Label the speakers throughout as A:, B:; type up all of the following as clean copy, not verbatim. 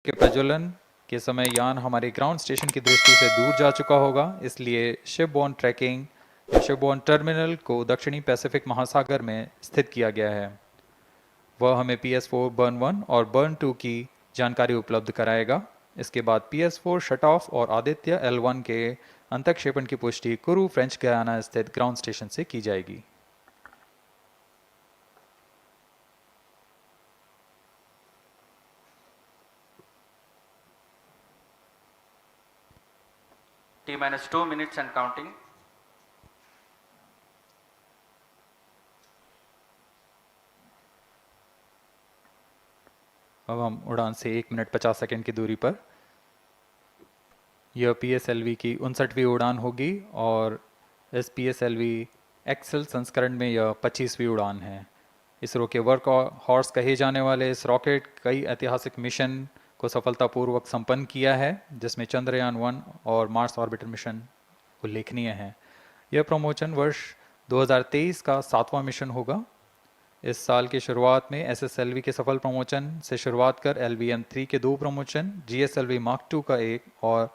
A: के प्रज्वलन के समय यान हमारे ग्राउंड स्टेशन की दृष्टि से दूर जा चुका होगा, इसलिए शिपबोर्न ट्रैकिंग या शिपबोर्न टर्मिनल को दक्षिणी पैसिफिक महासागर में स्थित किया गया है। वह हमें PS4 बर्न 1 और बर्न 2 की जानकारी उपलब्ध कराएगा। इसके बाद PS4 शट ऑफ और आदित्य L1 के अंतक्षेपण की पुष्टि कुरु फ्रेंच गयाना स्थित ग्राउंड स्टेशन से की जाएगी।
B: T-2 minutes and counting.
A: अब हम उड़ान से 1 मिनट 50 सेकंड की दूरी पर। यह PSLV की 59वीं उड़ान होगी और इस PSLV एक्सेल संस्करण में यह 25वीं उड़ान है। इसरो के वर्क हॉर्स कहे जाने वाले इस रॉकेट कई ऐतिहासिक मिशन को सफलतापूर्वक संपन्न किया है, जिसमें चंद्रयान 1 और मार्स ऑर्बिटर मिशन उल्लेखनीय हैं। यह प्रमोशन वर्ष 2023 का 7वां मिशन होगा। इस साल की शुरुआत में SSLV के सफल प्रमोशन से शुरुआत कर LVM-3 के 2 प्रमोशन, GSLV Mark II का 1 और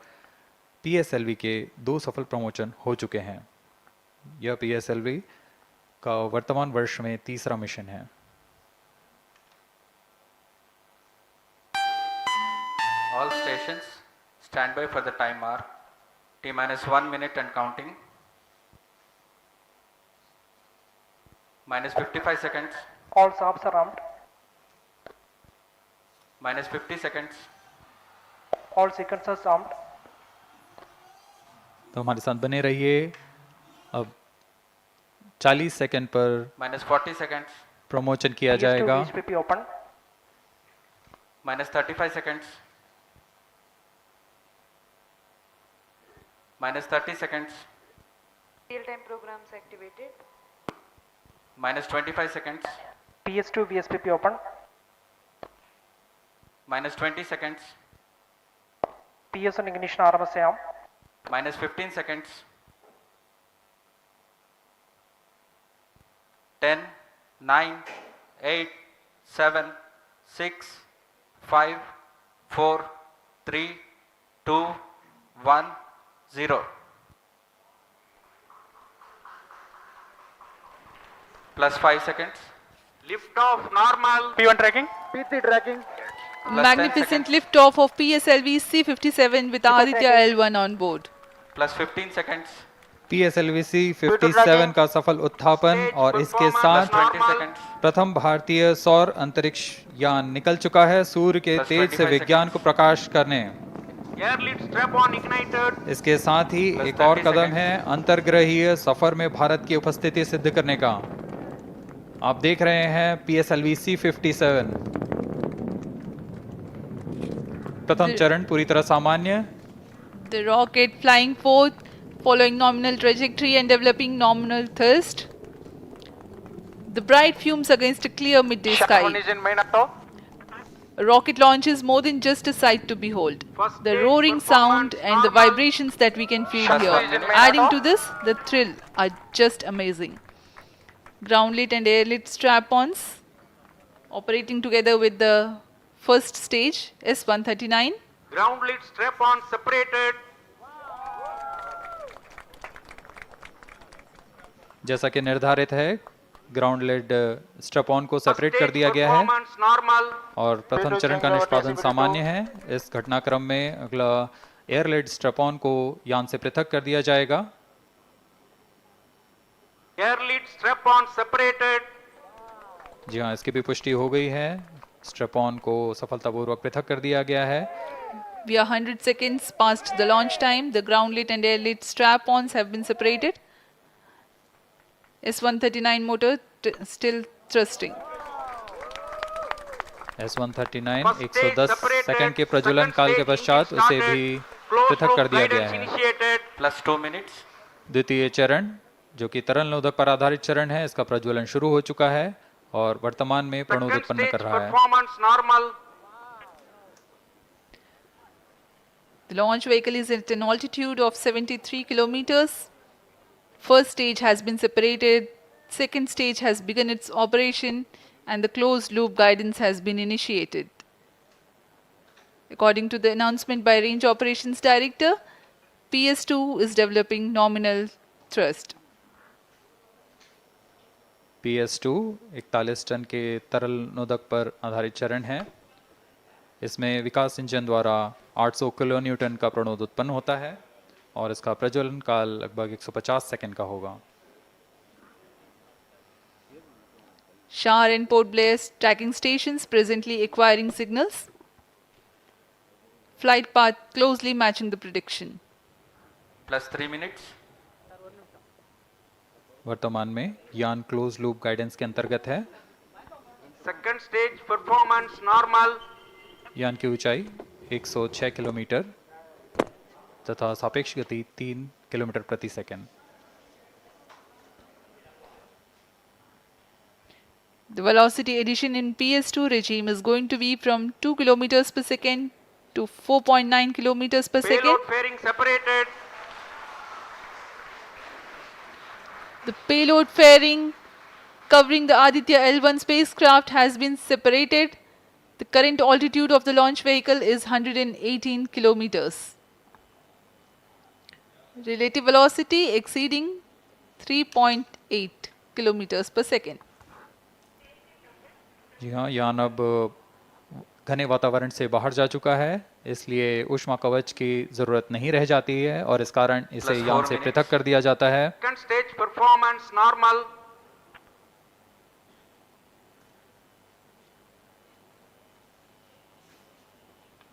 A: PSLV के 2 सफल प्रमोशन हो चुके हैं। यह PSLV का वर्तमान वर्ष में 3रा मिशन है।
B: All stations stand by for the time mark. T-1 minute and counting. -55 seconds.
C: All subs are armed.
B: -50 seconds.
C: All sequencers armed.
A: तो हमारे साथ बने रहिए। अब 40 सेकंड पर
B: -40 seconds.
A: प्रमोशन किया
C: PS2
A: जाएगा।
C: VHPP open.
B: -35 seconds. -30 seconds.
D: Real-time programs activated.
B: -25 seconds.
C: PS2 VSPP open.
B: -20 seconds.
C: PS1 ignition RMS arm.
B: -15 seconds. 10, 9, 8, 7, 6, 5, 4, 3, 2, 1, 0. +5 seconds.
E: Lift off normal.
C: P1 tracking.
E: P3 tracking.
D: Magnificent lift-off of PSLV-C57 with Aditya L1 on board.
B: +15 seconds.
A: PSLV-C57 का सफल उत्थापन और इसके साथ
B: +20 seconds.
A: प्रथम भारतीय सौर अंतरिक्ष यान निकल चुका है सूर्य के
B: Plus
A: तेज से
B: 25
A: विज्ञान को प्रकाश करने।
E: Air lead strap on ignited.
A: इसके साथ ही
B: Plus
A: एक और
B: 30
A: कदम
B: seconds.
A: है अंतर्ग्रहीय सफर में भारत की उपस्थिति सिद्ध करने का। आप देख रहे हैं PSLV-C57 प्रथम चरण पूरी तरह सामान्य।
D: The rocket flying forth, following nominal trajectory and developing nominal thrust. The bright fumes against a clear midday
E: Shut
D: sky.
E: on engine main auto.
D: A rocket launch is more than just a sight to behold.
E: First
D: The
E: stage
D: roaring sound
E: performance
D: and the
E: normal.
D: vibrations that we can feel
B: Shut
D: here,
B: on engine
E: main
D: adding
E: auto.
D: to this, the thrill are just amazing. Ground lit and air lit strap-ons operating together with the first stage S139.
E: Ground lead strap on separated.
A: जैसा कि निर्धारित है, ground lead strap on को
E: First
A: separate कर
E: stage
A: दिया गया है
E: performance normal.
A: और प्रथम चरण का निष्पादन सामान्य है। इस घटनाक्रम में अगला एयर लेड स्ट्रैप ऑन को यान से पृथक कर दिया जाएगा।
E: Air lead strap on separated.
A: जी हाँ, इसकी भी पुष्टि हो गई है। स्ट्रैप ऑन को सफलतापूर्वक पृथक कर दिया गया है।
D: We are 100 seconds past the launch time. The ground lit and air lit strap-ons have been separated. S139 motor still thrusting.
A: S139
E: First stage
A: 110
E: separated.
A: Second के प्रज्वलन
E: Second
A: काल के
E: stage
A: पश्चात
E: engine
A: उसे
E: started.
A: भी
E: Close
A: पृथक
E: loop
A: कर दिया गया
E: guidance
A: है।
E: initiated.
B: +2 minutes.
A: द्वितीय चरण जो कि तरल नोदक पर आधारित चरण है, इसका प्रज्वलन शुरू हो चुका है और वर्तमान में प्रणोद
E: Second
A: उत्पन्न
E: stage
A: कर रहा है।
E: performance normal.
D: The launch vehicle is at an altitude of 73 kilometers. First stage has been separated. Second stage has begun its operation and the closed loop guidance has been initiated. According to the announcement by Range Operations Director, PS2 is developing nominal thrust.
A: PS2 41 ton के तरल नोदक पर आधारित चरण है। इसमें विकास engine द्वारा 800 kilo Newton का प्रणोद उत्पन्न होता है और इसका प्रज्वलन काल लगभग 150 सेकंड का होगा।
D: Shar and Port Blair tracking stations presently acquiring signals. Flight path closely matching the prediction.
B: Plus 3 minutes.
A: वर्तमान में यान क्लोज लूप गाइडेंस के अंतर्गत है।
E: Second stage performance normal.
A: यान की ऊंचाई 106 किलोमीटर तथा सापेक्ष गति 3 किलोमीटर प्रति second.
D: The velocity addition in PS2 regime is going to be from 2 kilometers per second to 4.9 kilometers per second.
E: Payload fairing separated.
D: The payload fairing covering the Aditya L1 spacecraft has been separated. The current altitude of the launch vehicle is 118 kilometers. Relative velocity exceeding 3.8 kilometers per second.
A: जी हाँ, यान अब घने वातावरण से बाहर जा चुका है, इसलिए ऊष्मा कवच की जरूरत नहीं रह जाती है और इस कारण इसे
B: Plus
A: यान
B: 4
A: से
B: minutes.
A: पृथक कर दिया जाता है।
E: Second stage performance normal.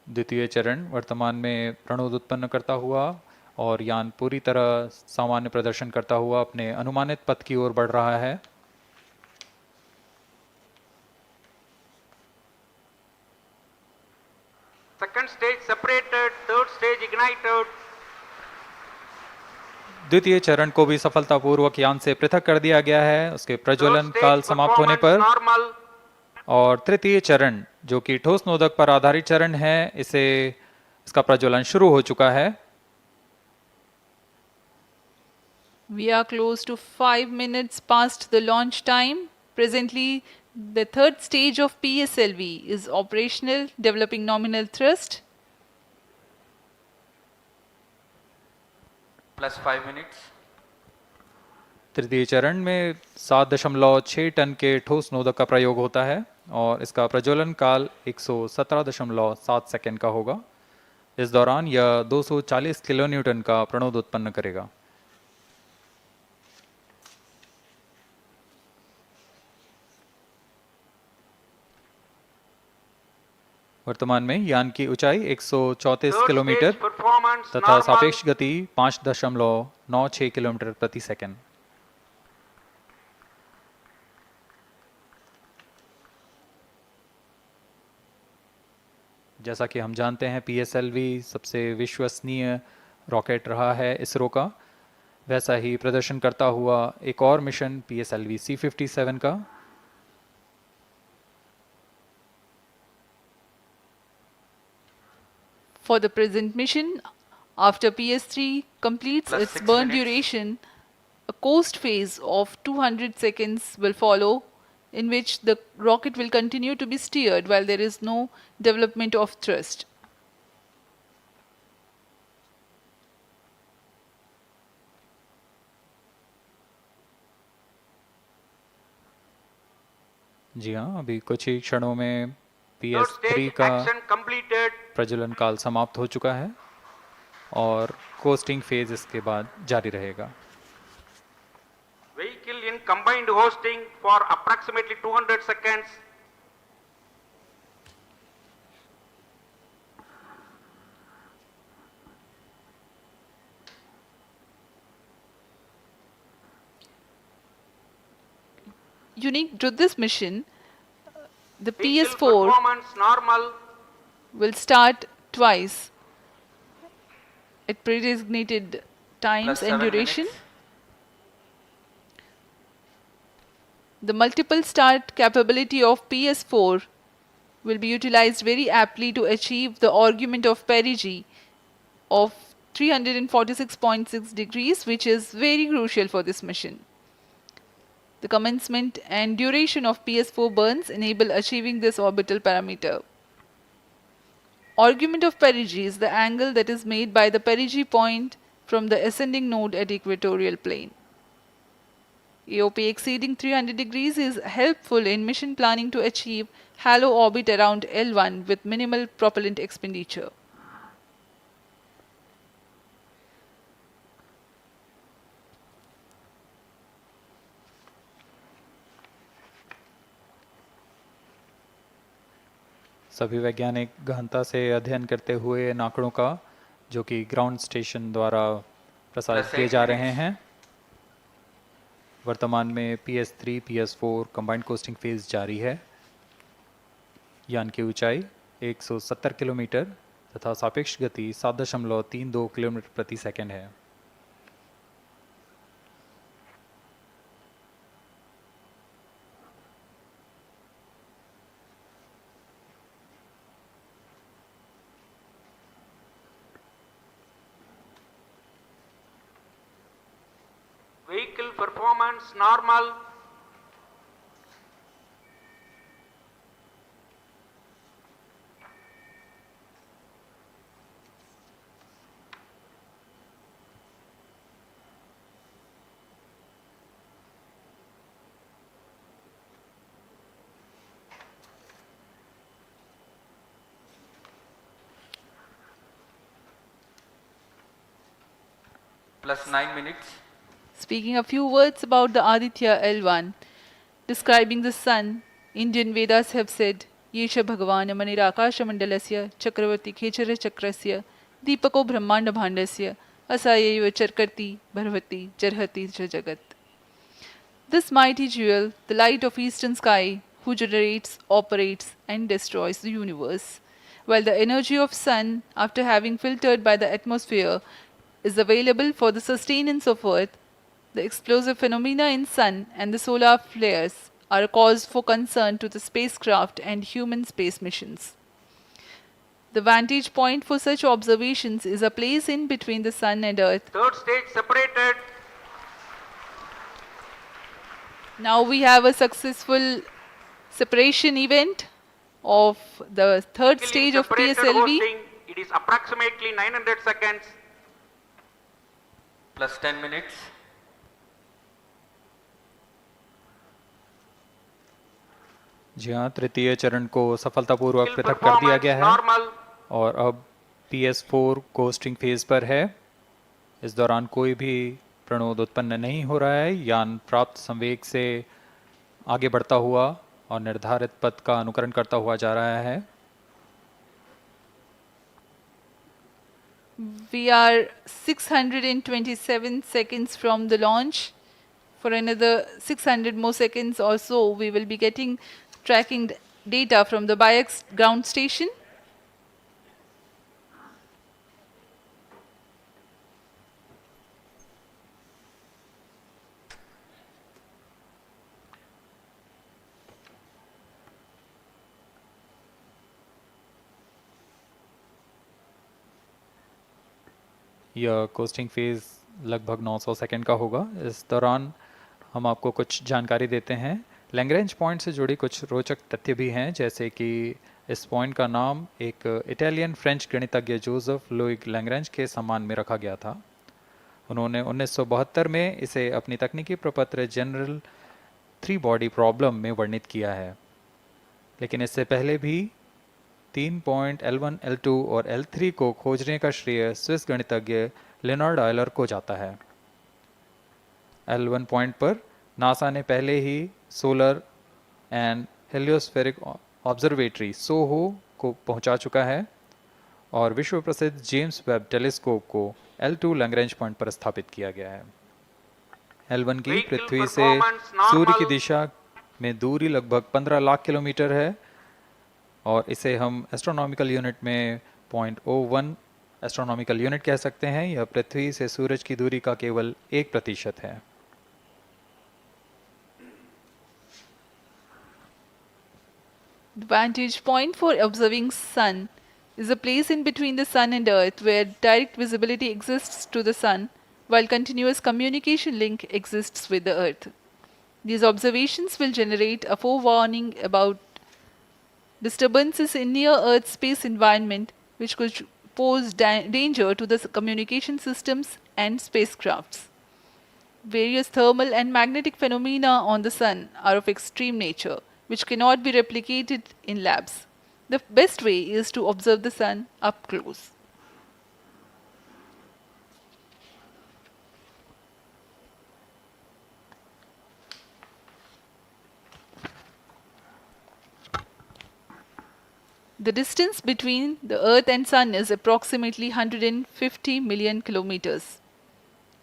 A: द्वितीय चरण वर्तमान में प्रणोद उत्पन्न करता हुआ और यान पूरी तरह सामान्य प्रदर्शन करता हुआ अपने अनुमानित पथ की ओर बढ़ रहा है।
E: Second stage separated. Third stage ignited.
A: द्वितीय चरण को भी सफलतापूर्वक यान से पृथक कर दिया गया है उसके प्रज्वलन
E: Third stage
A: काल समाप्त होने
E: performance
A: पर।
E: normal.
A: और तृतीय चरण जो कि ठोस नोदक पर आधारित चरण है, इसका प्रज्वलन शुरू हो चुका है।
D: We are close to 5 minutes past the launch time. Presently, the third stage of PSLV is operational, developing nominal thrust.
B: Plus 5 minutes.
A: तृतीय चरण में 7.6 टन के ठोस नोदक का प्रयोग होता है और इसका प्रज्वलन काल 117.7 सेकंड का होगा। इस दौरान यह 240 किलो न्यूटन का प्रणोद उत्पन्न करेगा। वर्तमान में यान की ऊंचाई 134
E: Third
A: किलोमीटर
E: stage performance
A: तथा
E: normal.
A: सापेक्ष गति 5.96 किलोमीटर प्रति सेकंड। जैसा कि हम जानते हैं PSLV सबसे विश्वसनीय रॉकेट रहा है इसरो का, वैसा ही प्रदर्शन करता हुआ एक और मिशन PSLV-C57 का।
D: For the present mission, after PS3 completes
B: Plus
D: its
B: 6
D: burn
B: minutes.
D: duration, a coast phase of 200 seconds will follow, in which the rocket will continue to be steered while there is no development of thrust.
A: जी हाँ, अभी कुछ ही क्षणों में
E: Third
A: PS3
E: stage
A: का
E: action completed.
A: प्रज्वलन काल समाप्त हो चुका है और कोस्टिंग फेज इसके बाद जारी रहेगा।
E: Vehicle in combined hosting for approximately 200 seconds.
D: Unique to this mission, the
E: Vehicle
D: PS4
E: performance normal.
D: will start twice at pre-designated times
B: Plus
D: and
B: 7
D: duration.
B: minutes.
D: The multiple start capability of PS4 will be utilized very aptly to achieve the argument of perigee of 346.6 degrees, which is very crucial for this mission. The commencement and duration of PS4 burns enable achieving this orbital parameter. Argument of perigee is the angle that is made by the perigee point from the ascending node at equatorial plane. AOP exceeding 300 degrees is helpful in mission planning to achieve halo orbit around L1 with minimal propellant expenditure.
A: सभी वैज्ञानिक गहनता से अध्ययन करते हुए इन आंकड़ों का जो कि ग्राउंड स्टेशन द्वारा प्रसारित किए जा रहे हैं। वर्तमान में PS3, PS4 combined costing phase जारी है। यान की ऊंचाई 170 किलोमीटर तथा सापेक्ष गति 7.32 किलोमीटर प्रति सेकंड है।
E: Vehicle performance normal.
B: Plus 9 minutes.
D: Speaking a few words about the Aditya L1, describing the sun, Indian Vedas have said, Yesha Bhagavan Manirakasha Mandalasya Chakravarti Khechara Chakrasya Deepako Brahmanda Bhandasya Asayeva Charkarti Bharvati Jarhati Jagat. This mighty jewel, the light of eastern sky, who generates, operates and destroys the universe, while the energy of sun, after having filtered by the atmosphere, is available for the sustenance of earth, the explosive phenomena in sun and the solar flares are a cause for concern to the spacecraft and human space missions. The vantage point for such observations is a place in between the sun and earth.
E: Third stage separated.
D: Now we have a successful separation event of the third stage of
E: Separated
D: PSLV.
E: hosting. It is approximately 900 seconds.
B: Plus 10 minutes.
A: जी हाँ, तृतीय चरण को सफलतापूर्वक
E: Vehicle
A: पृथक कर दिया
E: performance
A: गया है
E: normal.
A: और अब PS4 कोस्टिंग फेज पर है। इस दौरान कोई भी प्रणोद उत्पन्न नहीं हो रहा है। यान प्राप्त संवेग से आगे बढ़ता हुआ और निर्धारित पथ का अनुकरण करता हुआ जा रहा है।
D: We are 627 seconds from the launch. For another 600 more seconds or so, we will be getting tracking data from the BIAX ground station.
A: यह कोस्टिंग फेज लगभग 900 सेकंड का होगा। इस दौरान हम आपको कुछ जानकारी देते हैं। लैग्रेंज पॉइंट से जुड़ी कुछ रोचक तथ्य भी हैं, जैसे कि इस पॉइंट का नाम एक इटालियन फ्रेंच गणितज्ञ जोसेफ लुइग लैग्रेंज के सम्मान में रखा गया था। उन्होंने 1972 में इसे अपनी तकनीकी प्रपत्र जनरल 3 बॉडी प्रॉब्लम में वर्णित किया है, लेकिन इससे पहले भी 3 पॉइंट L1, L2 और L3 को खोजने का श्रेय स्विस गणितज्ञ लियोनार्ड आयलर को जाता है। L1 पॉइंट पर नासा ने पहले ही सोलर एंड हेलियोस्फेरिक ऑब्जर्वेटरी SOHO को पहुंचा चुका है और विश्व प्रसिद्ध जेम्स वेब टेलीस्कोप को L2 लैग्रेंज पॉइंट पर स्थापित किया गया है। L1 की पृथ्वी से सूर्य की दिशा में दूरी लगभग 15 लाख किलोमीटर है और इसे हम एस्ट्रोनॉमिकल यूनिट में 0.01 एस्ट्रोनॉमिकल यूनिट कह सकते हैं। यह पृथ्वी से सूरज की दूरी का केवल 1% है।
D: The vantage point for observing sun is a place in between the sun and earth where direct visibility exists to the sun while continuous communication link exists with the earth. These observations will generate a forewarning about disturbances in near earth space environment which could pose danger to the communication systems and spacecrafts. Various thermal and magnetic phenomena on the Sun are of extreme nature, which cannot be replicated in labs. The best way is to observe the Sun up close. The distance between the Earth and Sun is approximately 150 million kilometers.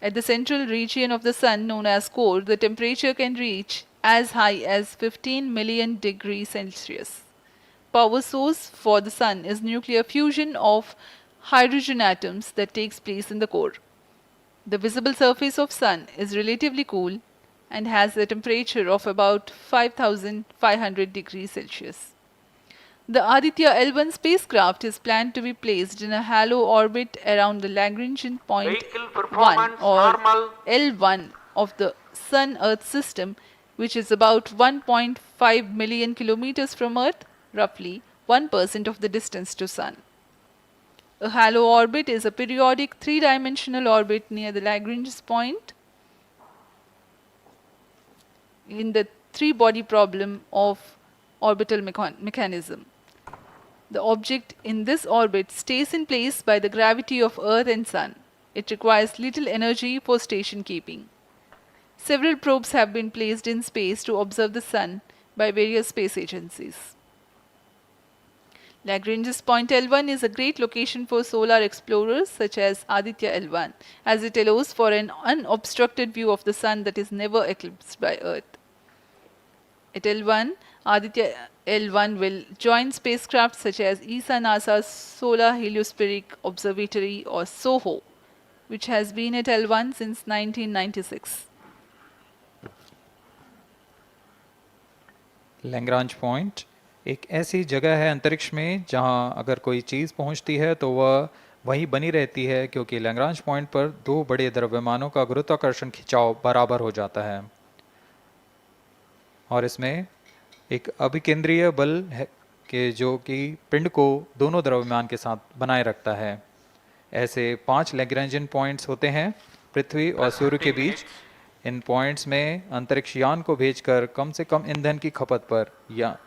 D: At the central region of the Sun, known as core, the temperature can reach as high as 15 million degrees Celsius. Power source for the Sun is nuclear fusion of hydrogen atoms that takes place in the core. The visible surface of Sun is relatively cool and has a temperature of about 5500 degrees Celsius. The Aditya L1 spacecraft is planned to be placed in a halo orbit around the Lagrangian point
E: Vehicle
D: 1
E: performance
D: or
E: normal.
D: L1 of the Sun-Earth system, which is about 1.5 million kilometers from Earth, roughly 1% of the distance to Sun. A halo orbit is a periodic three-dimensional orbit near the Lagrange point in the three-body problem of orbital mechanism. The object in this orbit stays in place by the gravity of Earth and Sun. It requires little energy for station keeping. Several probes have been placed in space to observe the Sun by various space agencies. Lagrange's point L1 is a great location for solar explorers such as Aditya L1, as it allows for an unobstructed view of the Sun that is never eclipsed by Earth. At L1, Aditya L1 will join spacecraft such as ESA-NASA's Solar Heliospheric Observatory or SOHO, which has been at L1 since 1996.
A: Lagrange point एक ऐसी जगह है अंतरिक्ष में जहां अगर कोई चीज़ पहुंचती है तो वह वहीं बनी रहती है, क्योंकि लैग्रांज पॉइंट पर दो बड़े द्रव्यमानों का गुरुत्वाकर्षण खिंचाव बराबर हो जाता है और इसमें एक अभिकेंद्रीय बल है कि जो कि पिंड को दोनों द्रव्यमान के साथ बनाए रखता है। ऐसे 5 लैग्रेंजियन पॉइंट्स होते हैं पृथ्वी और सूर्य के बीच। इन पॉइंट्स में अंतरिक्ष यान को भेजकर कम से कम ईंधन की खपत पर या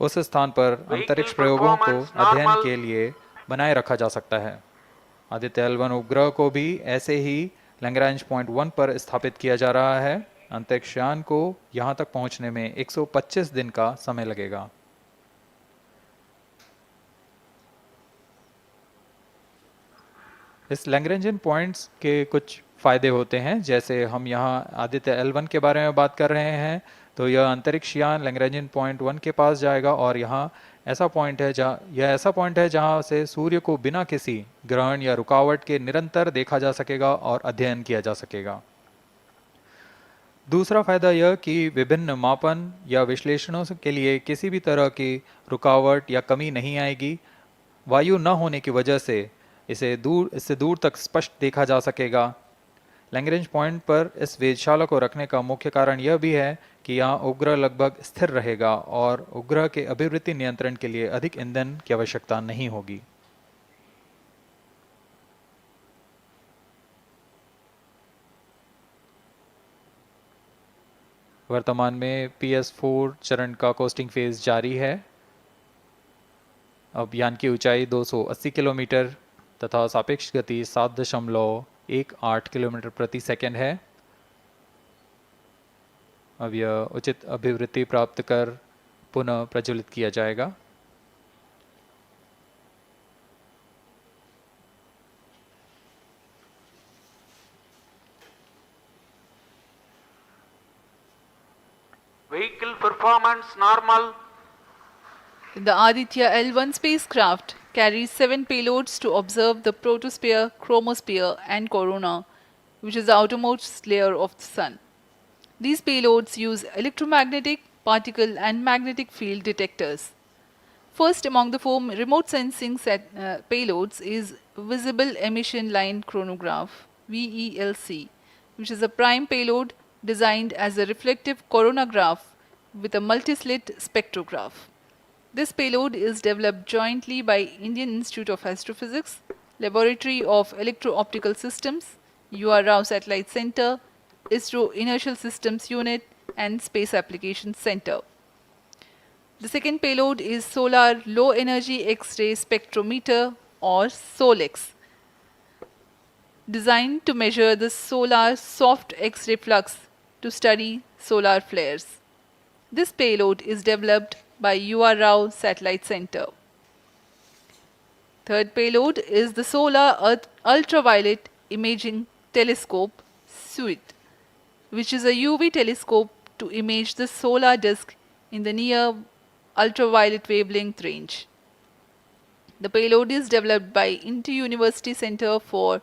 A: उस स्थान पर अंतरिक्ष प्रयोगों को अध्ययन के लिए बनाए रखा जा सकता है। आदित्य L1 उपग्रह को भी ऐसे ही लैग्रांज पॉइंट 1 पर स्थापित किया जा रहा है। अंतरिक्ष यान को यहां तक पहुंचने में 125 दिन का समय लगेगा। इस लैग्रेंजियन पॉइंट्स के कुछ फ़ायदे होते हैं, जैसे हम यहाँ आदित्य L1 के बारे में बात कर रहे हैं तो यह अंतरिक्ष यान लैग्रेंजियन पॉइंट 1 के पास जाएगा और यहाँ ऐसा पॉइंट है जहाँ से सूर्य को बिना किसी ग्रहण या रुकावट के निरंतर देखा जा सकेगा और अध्ययन किया जा सकेगा। दूसरा फायदा यह कि विभिन्न मापन या विश्लेषणों के लिए किसी भी तरह की रुकावट या कमी नहीं आएगी। वायु न होने की वजह से इससे दूर तक स्पष्ट देखा जा सकेगा। लैग्रेंज पॉइंट पर इस वेधशाला को रखने का मुख्य कारण यह भी है कि यहाँ उपग्रह लगभग स्थिर रहेगा और उपग्रह के अभिवृत्ति नियंत्रण के लिए अधिक ईंधन की आवश्यकता नहीं होगी। वर्तमान में PS4 चरण का कोस्टिंग फेज जारी है। अब यान की ऊंचाई 280 किलोमीटर तथा सापेक्ष गति 7.18 किलोमीटर प्रति सेकंड है। अब यह उचित अभिवृत्ति प्राप्त कर पुनः प्रज्वलित किया जाएगा।
E: Vehicle performance normal.
D: The Aditya L1 spacecraft carries 7 payloads to observe the protosphere, chromosphere and corona, which is the outermost layer of the Sun. These payloads use electromagnetic, particle and magnetic field detectors. First among the 4 remote sensing payloads is Visible Emission Line Chronograph (VELC), which is a prime payload designed as a reflective coronagraph with a multi-slit spectrograph. This payload is developed jointly by Indian Institute of Astrophysics, Laboratory of Electro-Optical Systems, UR Rao Satellite Center, ISRO Inertial Systems Unit, and Space Applications Center. The second payload is Solar Low Energy X-ray Spectrometer, or SOLEX, designed to measure the solar soft X-ray flux to study solar flares. This payload is developed by UR Rao Satellite Center. Third payload is the Solar Earth Ultraviolet Imaging Telescope SUIT, which is a UV telescope to image the solar disk in the near ultraviolet wavelength range. The payload is developed by Inter-University Center for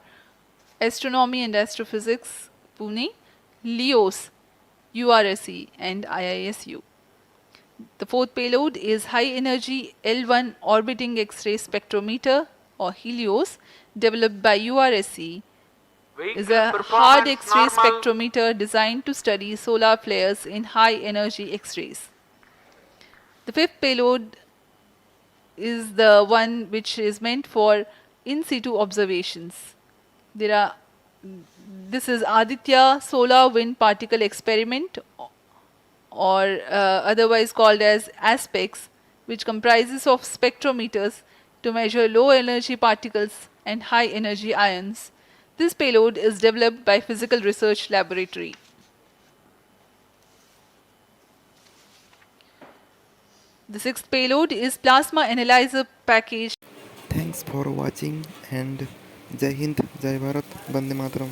D: Astronomy and Astrophysics, Pune, LEOS, URSE, and IISU. The fourth payload is High Energy L1 Orbiting X-ray Spectrometer, or Helios, developed by URSE, is a hard X-ray spectrometer designed to study solar flares in high energy X-rays. The fifth payload is the one which is meant for in situ observations. This is Aditya Solar Wind Particle Experiment, or otherwise called as ASPEX, which comprises of spectrometers to measure low energy particles and high energy ions. This payload is developed by Physical Research Laboratory. The sixth payload is Plasma Analyzer Package.
F: Thanks for watching and Jai Hind, Jai Bharat, Bande Mataram.